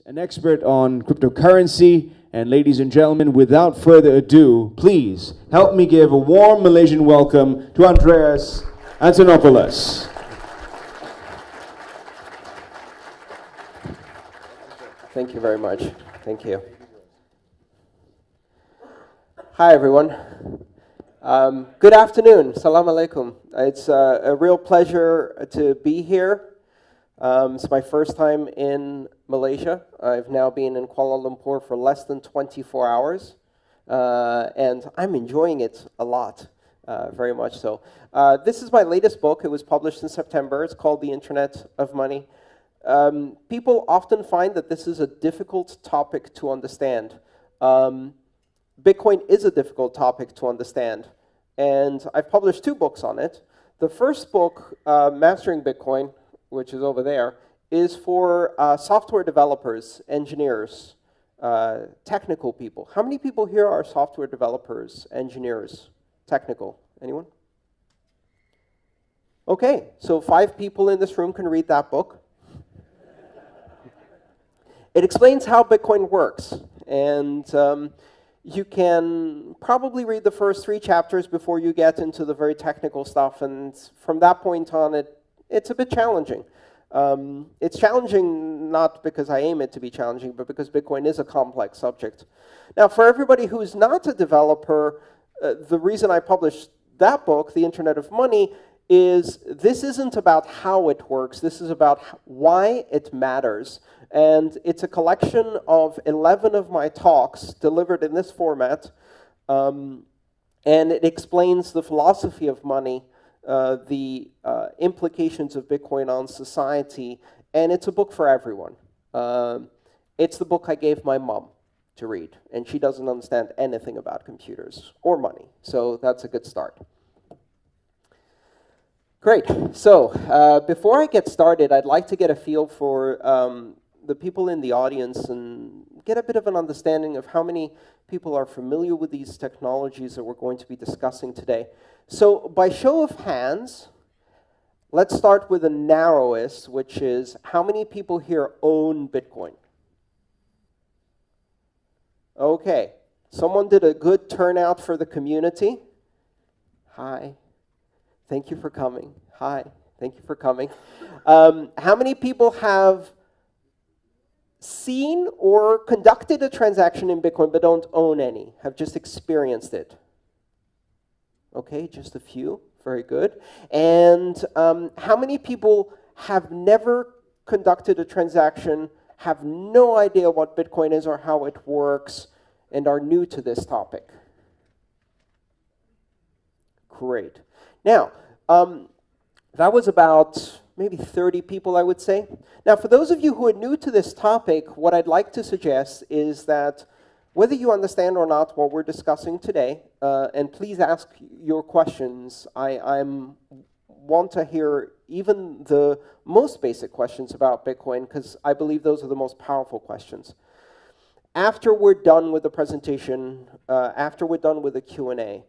an expert on cryptocurrency. And ladies and gentlemen, without further ado, please help me give a warm Malaysian welcome to Andreas Antonopolous. Thank you very much. Thank you. Hi, everyone. Good afternoon. Salam alaikum. It's a real pleasure to be here. It's my first time in Malaysia. I've now been in Kuala Lumpur for less than 24 hours, and I'm enjoying it a lot, very much so. This is my latest book. It was published in September. It's called The Internet of Money. People often find that this is a difficult topic to understand. Bitcoin is a difficult topic to understand, and I've published 2 books on it. The first book, Mastering Bitcoin, which is over there, is for software developers, engineers, technical people. How many people here are software developers, engineers, technical? Anyone? Okay, so 5 people in this room can read that book. It explains how Bitcoin works, and you can probably read the first 3 chapters before you get into the very technical stuff, and from that point on, it's a bit challenging. It's challenging not because I aim it to be challenging, but because Bitcoin is a complex subject. Now, for everybody who's not a developer, the reason I published that book, The Internet of Money, is this isn't about how it works. This is about why it matters. And it's a collection of 11 of my talks delivered in this format. And it explains the philosophy of money, the implications of Bitcoin on society, and it's a book for everyone. It's the book I gave my mom to read, and she doesn't understand anything about computers or money, so that's a good start. Great. So before I get started, I'd like to get a feel for the people in the audience and get a bit of an understanding of how many people are familiar with these technologies that we're going to be discussing today. So by show of hands, let's start with the narrowest, which is how many people here own Bitcoin? Okay, someone did a good turnout for the community. Hi, thank you for coming. Hi, thank you for coming. How many people have seen or conducted a transaction in Bitcoin but don't own any, have just experienced it? Okay, just a few. Very good. And how many people have never conducted a transaction, have no idea what Bitcoin is or how it works, and are new to this topic? Great. Now, that was about maybe 30 people, I would say. Now, for those of you who are new to this topic, what I'd like to suggest is that whether you understand or not what we're discussing today, and please ask your questions. I want to hear even the most basic questions about Bitcoin, because I believe those are the most powerful questions. After we're done with the presentation, after we're done with the Q&A,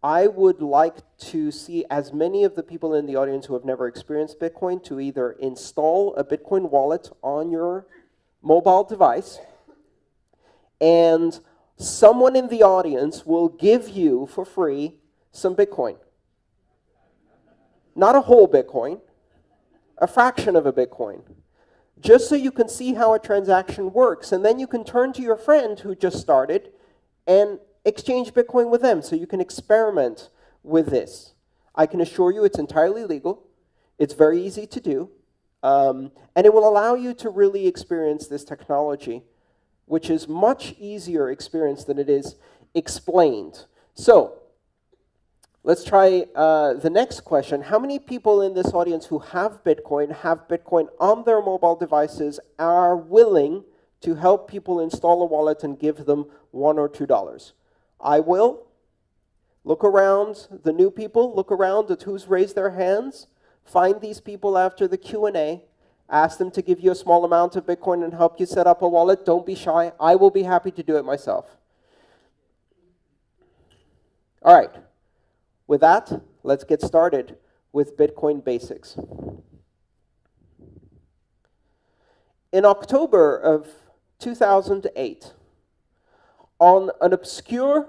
I would like to see as many of the people in the audience who have never experienced Bitcoin to either install a Bitcoin wallet on your mobile device, and someone in the audience will give you for free some Bitcoin. Not a whole Bitcoin, a fraction of a Bitcoin, just so you can see how a transaction works. And then you can turn to your friend who just started and exchange Bitcoin with them, so you can experiment with this. I can assure you it's entirely legal. It's very easy to do. And it will allow you to really experience this technology, which is much easier experience than it is explained. So let's try the next question. How many people in this audience who have Bitcoin on their mobile devices, are willing to help people install a wallet and give them $1 or $2? I will. Look around, the new people, look around at who's raised their hands. Find these people after the Q&A. Ask them to give you a small amount of Bitcoin and help you set up a wallet. Don't be shy. I will be happy to do it myself. All right. With that, let's get started with Bitcoin basics. In October of 2008, on an obscure,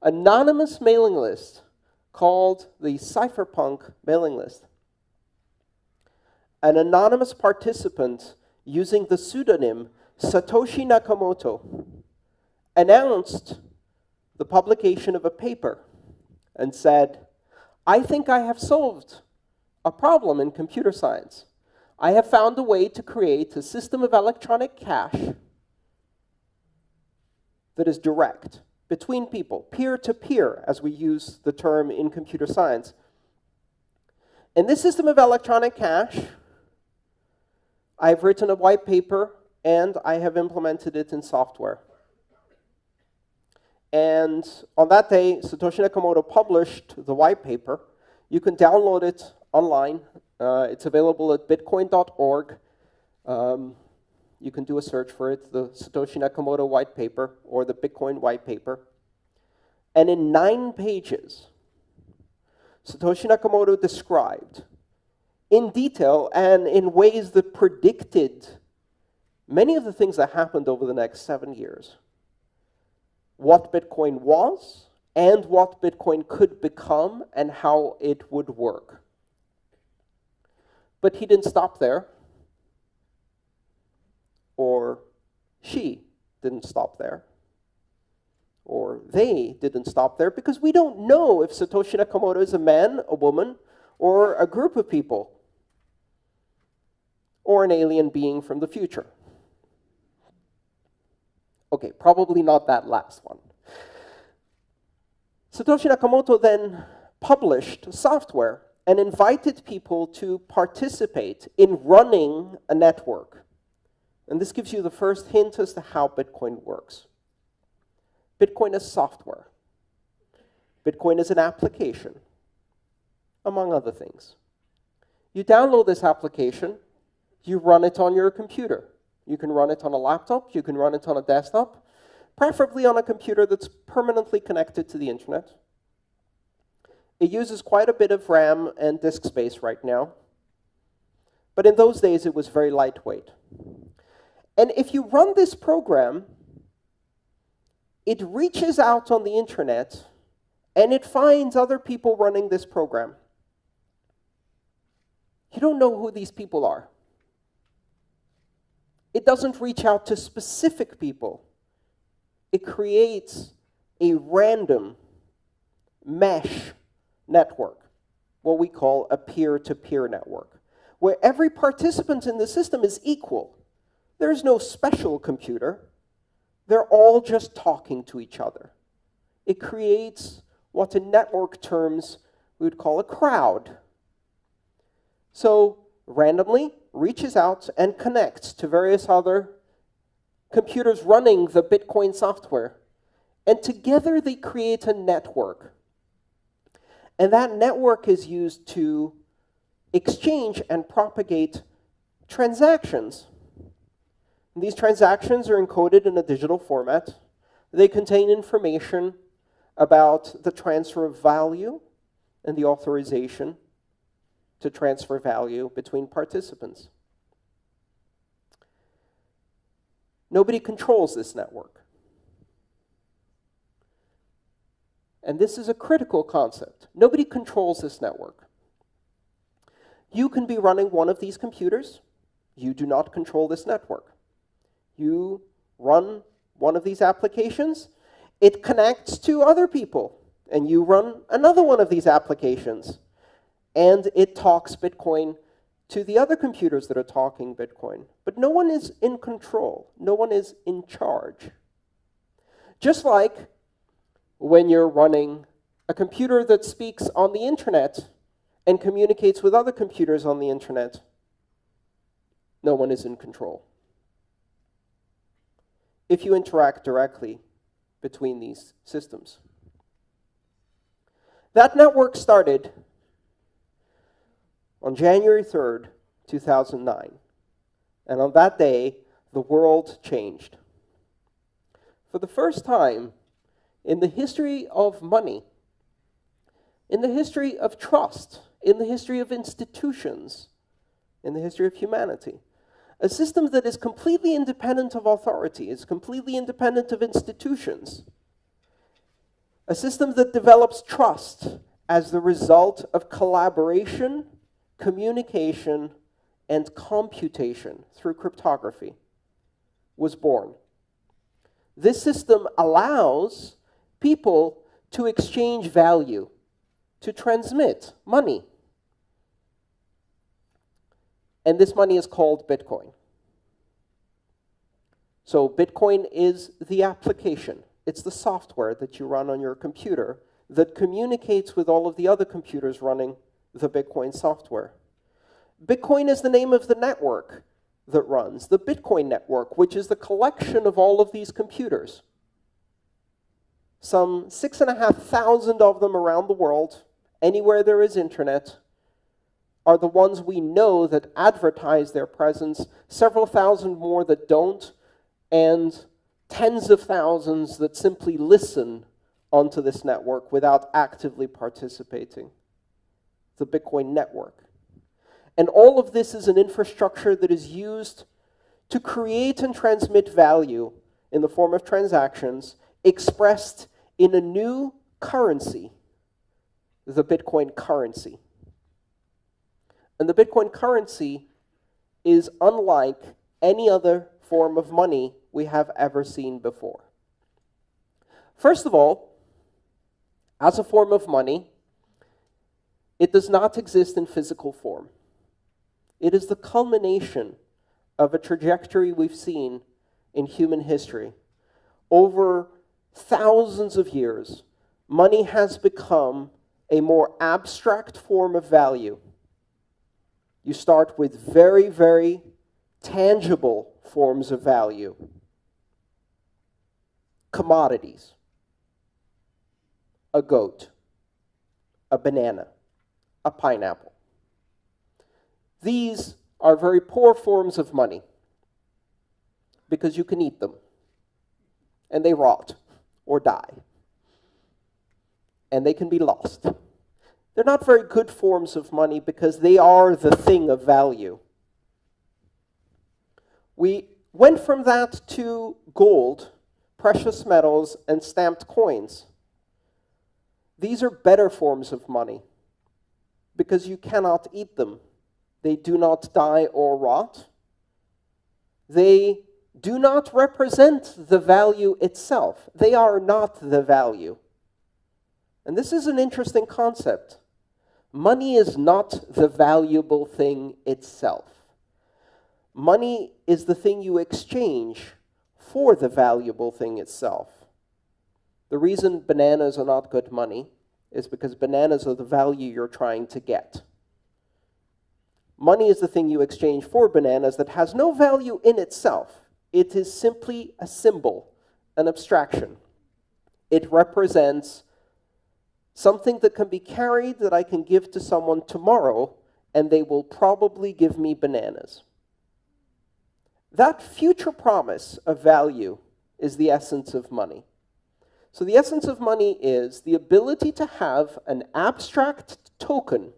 anonymous mailing list called the Cypherpunk mailing list, an anonymous participant using the pseudonym Satoshi Nakamoto announced the publication of a paper and said, "I think I have solved a problem in computer science. I have found a way to create a system of electronic cash that is direct between people, peer-to-peer, as we use the term in computer science. In this system of electronic cash, I've written a white paper and I have implemented it in software." And on that day, Satoshi Nakamoto published the white paper. You can download it online. It's available at bitcoin.org. You can do a search for it, the Satoshi Nakamoto white paper or the Bitcoin white paper. And in 9 pages, Satoshi Nakamoto described in detail and in ways that predicted many of the things that happened over the next 7 years, what Bitcoin was and what Bitcoin could become and how it would work. But he didn't stop there, or she didn't stop there, or they didn't stop there, because we don't know if Satoshi Nakamoto is a man, a woman, or a group of people, or an alien being from the future. Okay, probably not that last one. Satoshi Nakamoto then published software and invited people to participate in running a network. And this gives you the first hint as to how Bitcoin works. Bitcoin is software. Bitcoin is an application, among other things. You download this application, you run it on your computer. You can run it on a laptop, you can run it on a desktop, preferably on a computer that's permanently connected to the internet. It uses quite a bit of RAM and disk space right now, but in those days it was very lightweight. And if you run this program, it reaches out on the internet and it finds other people running this program. You don't know who these people are. It doesn't reach out to specific people. It creates a random mesh network, what we call a peer-to-peer network, where every participant in the system is equal. There's no special computer. They're all just talking to each other. It creates what in network terms we would call a crowd. So randomly reaches out and connects to various other computers running the Bitcoin software. And together they create a network. And that network is used to exchange and propagate transactions. And these transactions are encoded in a digital format. They contain information about the transfer of value and the authorization to transfer value between participants. Nobody controls this network. And this is a critical concept. Nobody controls this network. You can be running one of these computers. You do not control this network. You run one of these applications. It connects to other people. And you run another one of these applications. And it talks Bitcoin to the other computers that are talking Bitcoin. But no one is in control. No one is in charge. Just like when you're running a computer that speaks on the internet and communicates with other computers on the internet, no one is in control. If you interact directly between these systems. That network started on January 3rd, 2009. And on that day, the world changed. For the first time in the history of money, in the history of trust, in the history of institutions, in the history of humanity, A system that is completely independent of authority, is completely independent of institutions. A system that develops trust as the result of collaboration, communication, and computation through cryptography was born. This system allows people to exchange value, to transmit money. And this money is called Bitcoin. So Bitcoin is the application. It's the software that you run on your computer that communicates with all of the other computers running the Bitcoin software. Bitcoin is the name of the network that runs, the Bitcoin network, which is the collection of all of these computers. Some 6,500 of them around the world, anywhere there is internet, are the ones we know that advertise their presence, several thousand more that don't, and tens of thousands that simply listen onto this network without actively participating. The Bitcoin network. And all of this is an infrastructure that is used to create and transmit value in the form of transactions expressed in a new currency, the Bitcoin currency. And the Bitcoin currency is unlike any other form of money we have ever seen before. First of all, as a form of money, it does not exist in physical form. It is the culmination of a trajectory we've seen in human history. Over thousands of years, money has become a more abstract form of value. You start with very, very tangible forms of value. Commodities. A goat. A banana. A pineapple. These are very poor forms of money because you can eat them and they rot or die and they can be lost. They're not very good forms of money because they are the thing of value. We went from that to gold, precious metals, and stamped coins. These are better forms of money because you cannot eat them. They do not die or rot. They do not represent the value itself. They are not the value. And this is an interesting concept. Money is not the valuable thing itself. Money is the thing you exchange for the valuable thing itself. The reason bananas are not good money is because bananas are the value you're trying to get. Money is the thing you exchange for bananas that has no value in itself. It is simply a symbol, an abstraction. It represents something that can be carried that I can give to someone tomorrow, and they will probably give me bananas. That future promise of value is the essence of money. So the essence of money is the ability to have an abstract token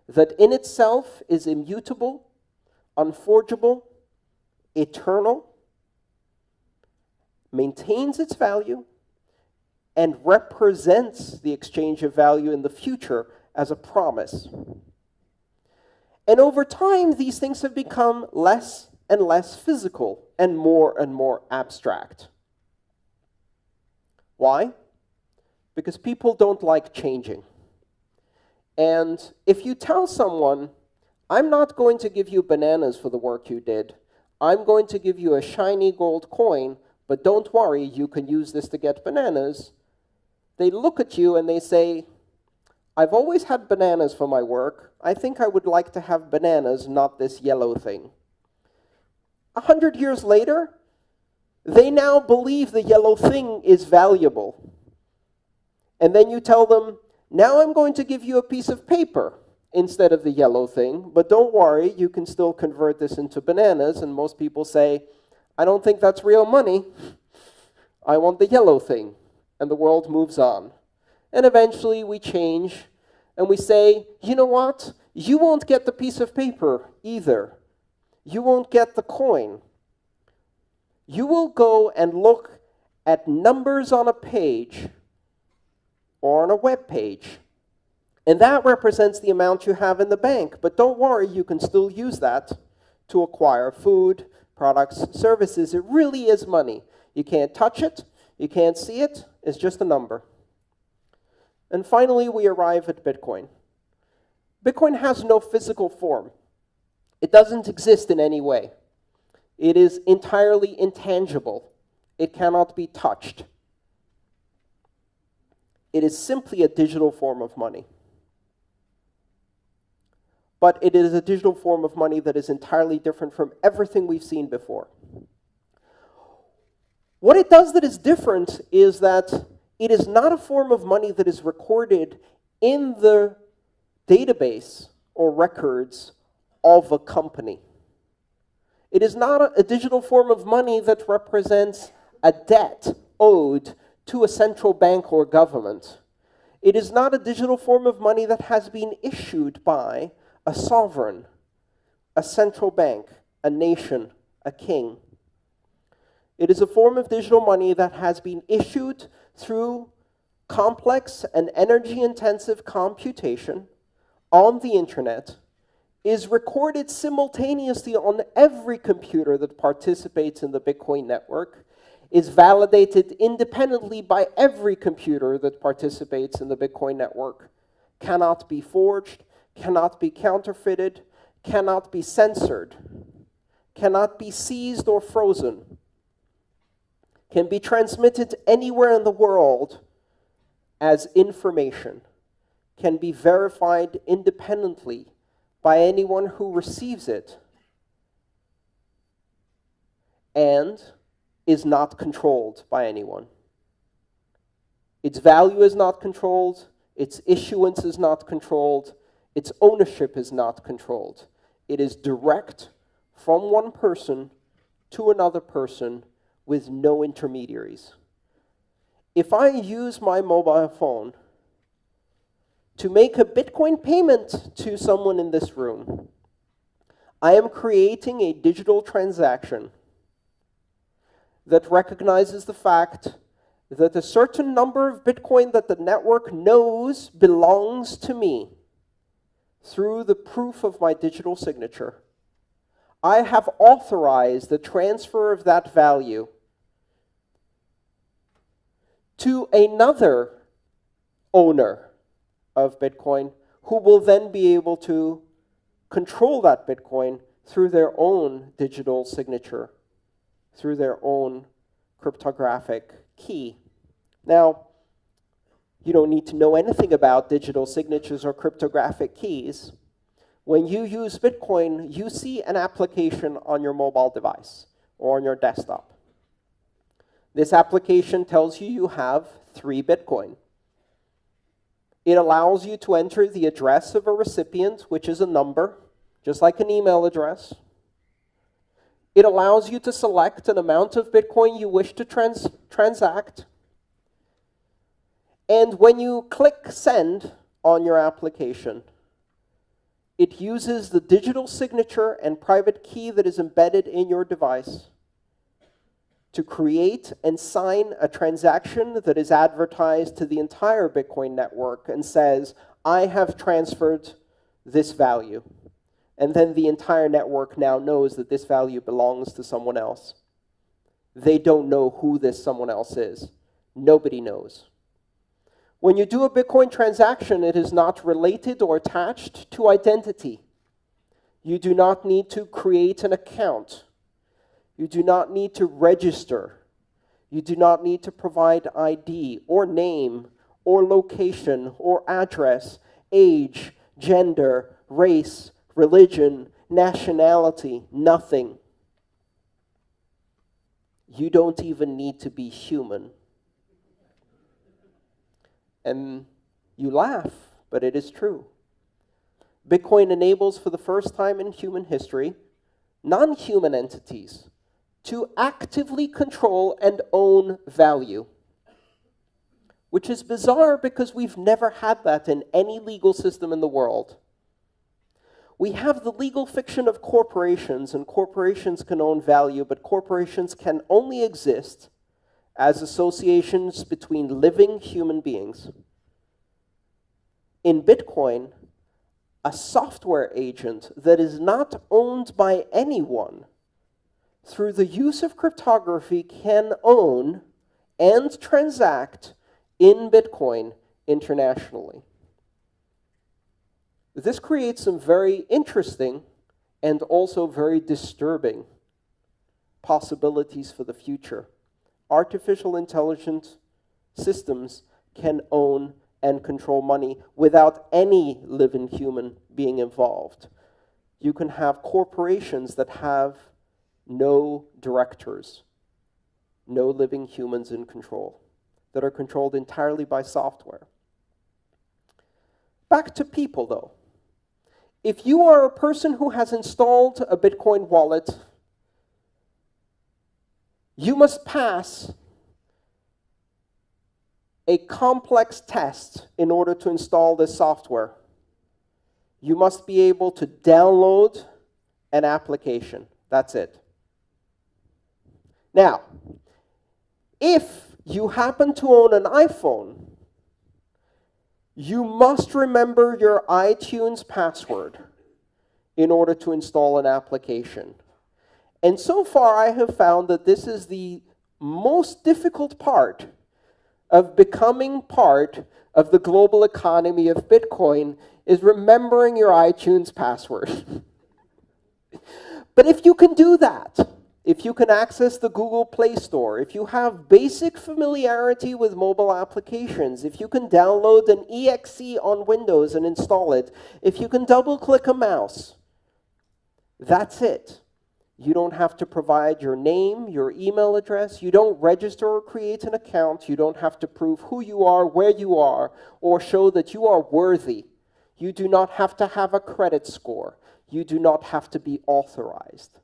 that in itself is immutable, unforgeable, eternal, maintains its value, and represents the exchange of value in the future as a promise. And over time, these things have become less and less physical and more abstract. Why? Because people don't like changing. And if you tell someone, I'm not going to give you bananas for the work you did, I'm going to give you a shiny gold coin, but don't worry, you can use this to get bananas, they look at you and they say, I've always had bananas for my work. I think I would like to have bananas, not this yellow thing. 100 years later, they now believe the yellow thing is valuable. And then you tell them, now I'm going to give you a piece of paper instead of the yellow thing, but don't worry, you can still convert this into bananas. And most people say, I don't think that's real money. I want the yellow thing. And the world moves on. And eventually we change and we say, you know what? You won't get the piece of paper either. you won't get the coin. You will go and look at numbers on a page or on a web page. And that represents the amount you have in the bank. But don't worry, you can still use that to acquire food, products, services. It really is money. You can't touch it. You can't see it. It's just a number. And finally, we arrive at Bitcoin. Bitcoin has no physical form. It doesn't exist in any way. It is entirely intangible. It cannot be touched. It is simply a digital form of money. But it is a digital form of money that is entirely different from everything we've seen before. What it does that is different is that it is not a form of money that is recorded in the database or records of a company. It is not a digital form of money that represents a debt owed to a central bank or government. It is not a digital form of money that has been issued by a sovereign, a central bank, a nation, a king. It is a form of digital money that has been issued through complex and energy-intensive computation on the internet, is recorded simultaneously on every computer that participates in the Bitcoin network, is validated independently by every computer that participates in the Bitcoin network, cannot be forged, cannot be counterfeited, cannot be censored, cannot be seized or frozen, can be transmitted anywhere in the world as information, can be verified independently by anyone who receives it, and is not controlled by anyone. Its value is not controlled, its issuance is not controlled, its ownership is not controlled. It is direct from one person to another person with no intermediaries. If I use my mobile phone to make a Bitcoin payment to someone in this room, I am creating a digital transaction that recognizes the fact that a certain number of Bitcoin that the network knows belongs to me through the proof of my digital signature. I have authorized the transfer of that value to another owner of Bitcoin who will then be able to control that Bitcoin through their own digital signature, through their own cryptographic key. Now, you don't need to know anything about digital signatures or cryptographic keys. When you use Bitcoin, you see an application on your mobile device or on your desktop. This application tells you you have 3 Bitcoin. It allows you to enter the address of a recipient, which is a number, just like an email address. It allows you to select an amount of Bitcoin you wish to transact. And when you click send on your application, it uses the digital signature and private key that is embedded in your device to create and sign a transaction that is advertised to the entire Bitcoin network and says, I have transferred this value. And then the entire network now knows that this value belongs to someone else. They don't know who this someone else is. Nobody knows. When you do a Bitcoin transaction, it is not related or attached to identity. You do not need to create an account. You do not need to register. You do not need to provide ID or name or location or address, age, gender, race, religion, nationality, nothing. You don't even need to be human. And you laugh, but it is true. Bitcoin enables, for the first time in human history, non-human entities to actively control and own value, which is bizarre because we've never had that in any legal system in the world. We have the legal fiction of corporations, and corporations can own value, but corporations can only exist as associations between living human beings. In Bitcoin, a software agent that is not owned by anyone, through the use of cryptography, can own and transact in Bitcoin internationally. This creates some very interesting and also very disturbing possibilities for the future. Artificial intelligence systems can own and control money without any living human being involved. You can have corporations that have no directors, no living humans in control, that are controlled entirely by software. Back to people, though. If you are a person who has installed a Bitcoin wallet, you must pass a complex test in order to install this software. You must be able to download an application. That's it. Now, if you happen to own an iPhone, you must remember your iTunes password in order to install an application. And so far, I have found that this is the most difficult part of becoming part of the global economy of Bitcoin, is remembering your iTunes password. But if you can do that, if you can access the Google Play Store, if you have basic familiarity with mobile applications, if you can download an exe on Windows and install it, if you can double-click a mouse, that's it. You don't have to provide your name, your email address. You don't register or create an account. You don't have to prove who you are, where you are, or show that you are worthy. You do not have to have a credit score. You do not have to be authorized.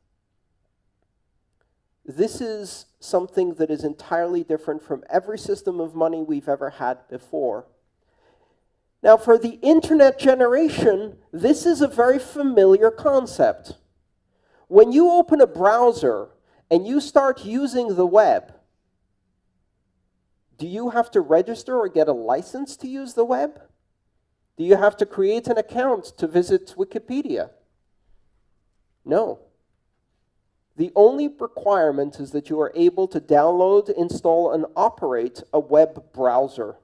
This is something that is entirely different from every system of money we've ever had before. Now, for the internet generation, this is a very familiar concept. When you open a browser and you start using the web, do you have to register or get a license to use the web? Do you have to create an account to visit Wikipedia? No. The only requirement is that you are able to download, install, and operate a web browser.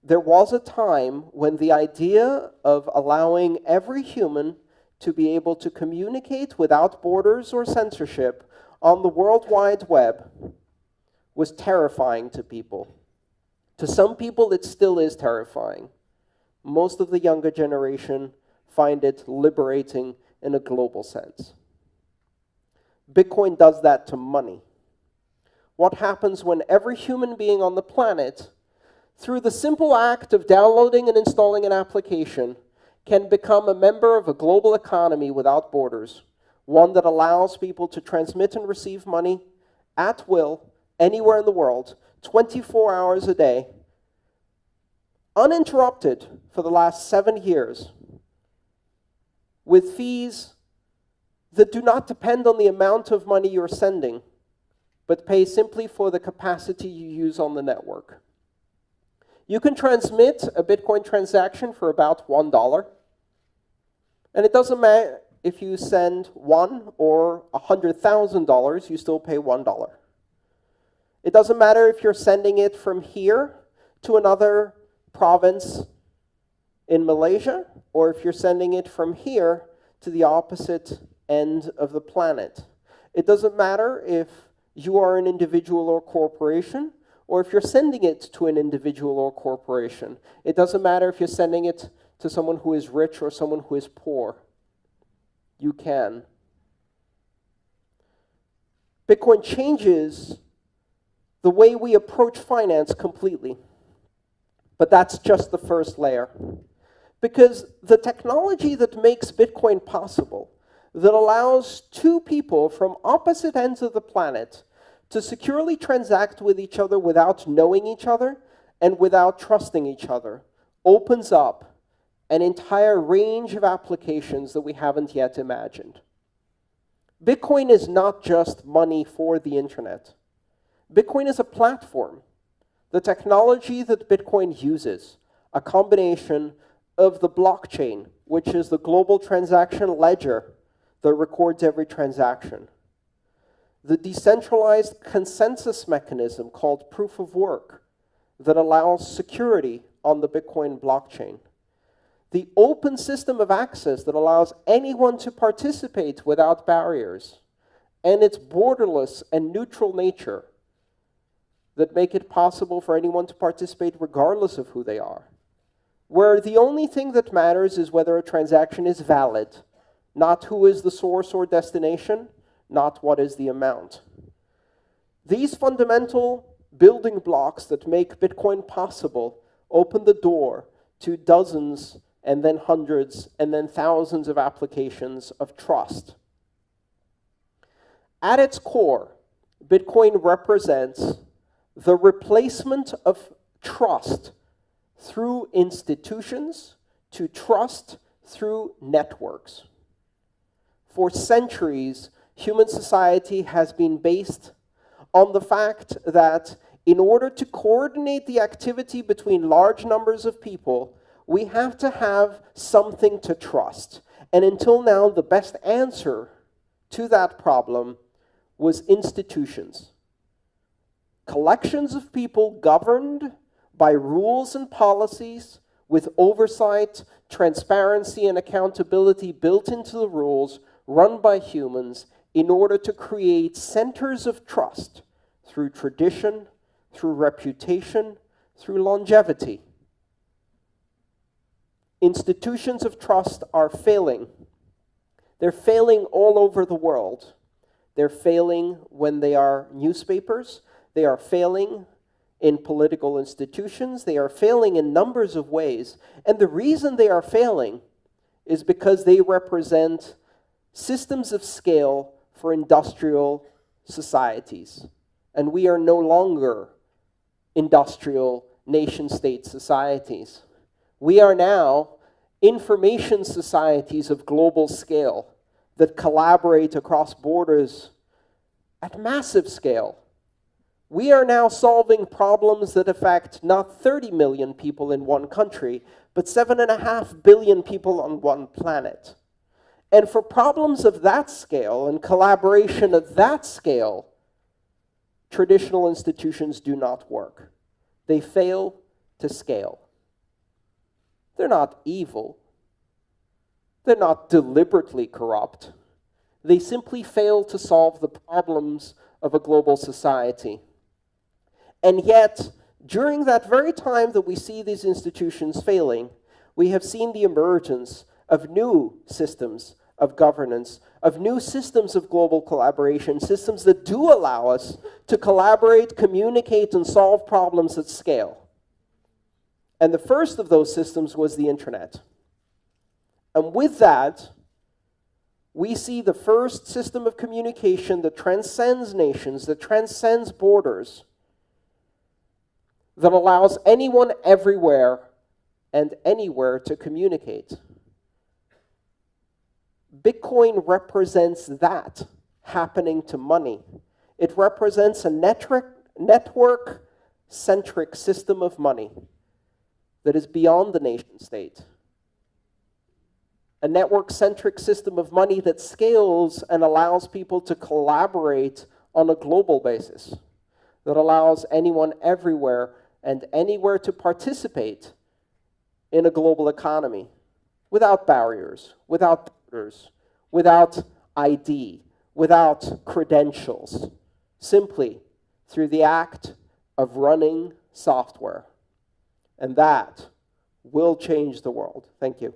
There was a time when the idea of allowing every human to be able to communicate without borders or censorship on the World Wide Web was terrifying to people. To some people, it still is terrifying. Most of the younger generation find it liberating in a global sense. Bitcoin does that to money. What happens when every human being on the planet, through the simple act of downloading and installing an application, can become a member of a global economy without borders, one that allows people to transmit and receive money at will, anywhere in the world, 24 hours a day, uninterrupted for the last 7 years, with fees that do not depend on the amount of money you're sending, but pay simply for the capacity you use on the network. You can transmit a Bitcoin transaction for about $1, and it doesn't matter if you send $1 or $100,000, you still pay $1. It doesn't matter if you're sending it from here to another province in Malaysia, or if you're sending it from here to the opposite end of the planet. It doesn't matter if you are an individual or corporation, or if you're sending it to an individual or corporation. It doesn't matter if you're sending it to someone who is rich or someone who is poor. You can. Bitcoin changes the way we approach finance completely. But that's just the first layer. Because the technology that makes Bitcoin possible, that allows two people from opposite ends of the planet to securely transact with each other without knowing each other and without trusting each other, opens up an entire range of applications that we haven't yet imagined. Bitcoin is not just money for the internet. Bitcoin is a platform. The technology that Bitcoin uses, a combination of the blockchain, which is the global transaction ledger that records every transaction, the decentralized consensus mechanism called proof of work that allows security on the Bitcoin blockchain, the open system of access that allows anyone to participate without barriers, and its borderless and neutral nature that make it possible for anyone to participate regardless of who they are, where the only thing that matters is whether a transaction is valid, not who is the source or destination, not what is the amount. These fundamental building blocks that make Bitcoin possible open the door to dozens and then hundreds and then thousands of applications of trust. At its core, Bitcoin represents the replacement of trust through institutions to trust through networks. For centuries, human society has been based on the fact that in order to coordinate the activity between large numbers of people, we have to have something to trust. And until now, the best answer to that problem was institutions. Collections of people governed by rules and policies with oversight, transparency, and accountability built into the rules, run by humans in order to create centers of trust through tradition, through reputation, through longevity. Institutions of trust are failing. They're failing all over the world. They're failing when they are newspapers. They are failing in political institutions. They are failing in numbers of ways. And the reason they are failing is because they represent systems of scale for industrial societies. And we are no longer industrial nation-state societies. We are now information societies of global scale that collaborate across borders at massive scale. We are now solving problems that affect not 30 million people in one country, but 7.5 billion people on one planet. And for problems of that scale and collaboration of that scale, traditional institutions do not work. They fail to scale. They're not evil. They're not deliberately corrupt. They simply fail to solve the problems of a global society. And yet, during that very time that we see these institutions failing, we have seen the emergence of new systems of governance, of new systems of global collaboration, systems that do allow us to collaborate, communicate, and solve problems at scale. And the first of those systems was the internet. And with that, we see the first system of communication that transcends nations, that transcends borders, that allows anyone everywhere and anywhere to communicate. Bitcoin represents that happening to money. It represents a network-centric system of money that is beyond the nation state. A network-centric system of money that scales and allows people to collaborate on a global basis, that allows anyone everywhere and anywhere to participate in a global economy without barriers, without borders, without ID, without credentials, simply through the act of running software. And that will change the world. Thank you.